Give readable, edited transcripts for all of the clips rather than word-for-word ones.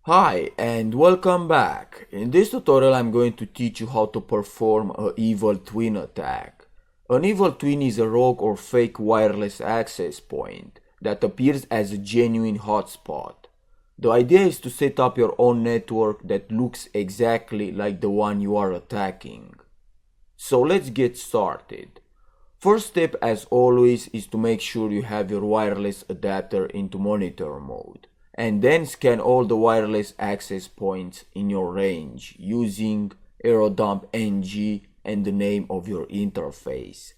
Hi and welcome back. In this tutorial I'm going to teach you how to perform an evil twin attack. An evil twin is a rogue or fake wireless access point that appears as a genuine hotspot. The idea is to set up your own network that looks exactly like the one you are attacking. So let's get started. First step, as always, is to make sure you have your wireless adapter into monitor mode, and then scan all the wireless access points in your range using AeroDump NG and the name of your interface.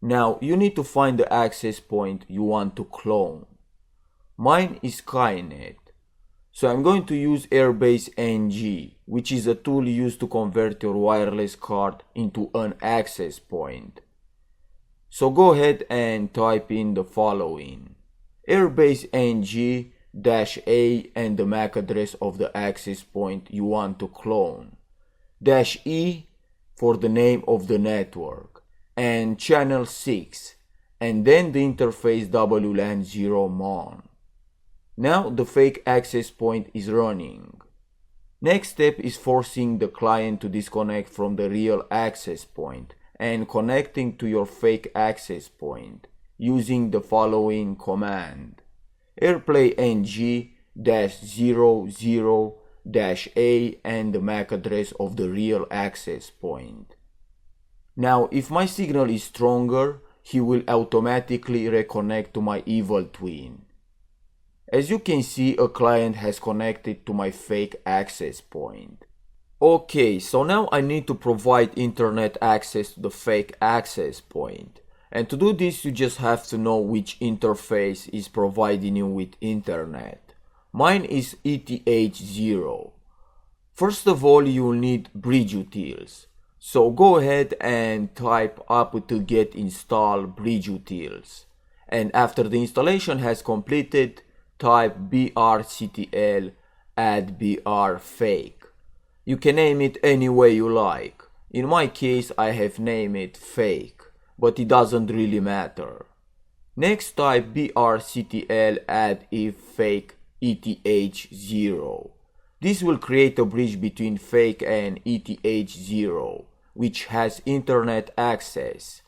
Now you need to find the access point you want to clone. Mine is Skynet, so I'm going to use Airbase NG, which is a tool used to convert your wireless card into an access point. So go ahead and type in the following: Airbase NG -A and the MAC address of the access point you want to clone, -E for the name of the network, and channel 6, and then the interface WLAN 0 MON. Now the fake access point is running. Next step is forcing the client to disconnect from the real access point and connecting to your fake access point using the following command: airplay ng -00-a and the MAC address of the real access point. Now if my signal is stronger, he will automatically reconnect to my evil twin. As you can see, a client has connected to my fake access point. Okay, so now I need to provide internet access to the fake access point. And to do this, you just have to know which interface is providing you with internet. Mine is ETH0. First of all, you will need bridge utils. So go ahead and type apt-get install bridge utils. And after the installation has completed, type brctl add br fake. You can name it any way you like. In my case, I have named it fake, but it doesn't really matter. Next, type brctl add if fake ETH0. This will create a bridge between fake and ETH0, which has internet access.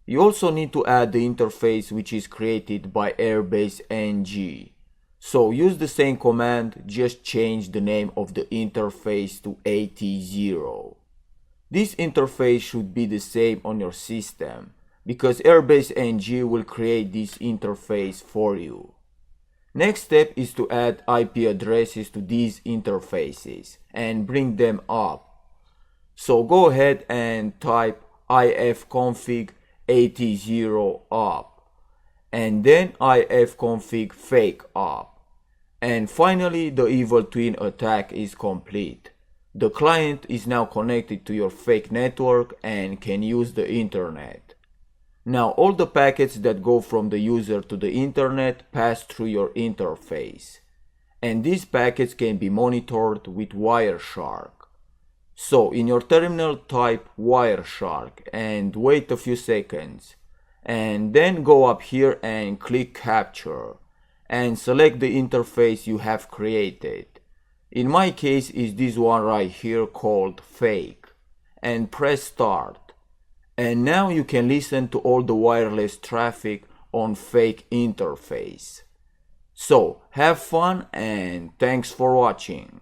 You also need to add the interface which is created by Airbase NG. So use the same command, just change the name of the interface to AT0. This interface should be the same on your system, because Airbase NG will create this interface for you. Next step is to add IP addresses to these interfaces and bring them up. So go ahead and type ifconfig AT0 up, and then ifconfig fake up. And finally, the evil twin attack is complete. The client is now connected to your fake network and can use the internet. Now all the packets that go from the user to the internet pass through your interface, and these packets can be monitored with Wireshark. So in your terminal, type Wireshark and wait a few seconds, and then go up here and click capture and select the interface you have created. In my case is this one right here called fake, and press start. And now you can listen to all the wireless traffic on fake interface. So have fun and thanks for watching.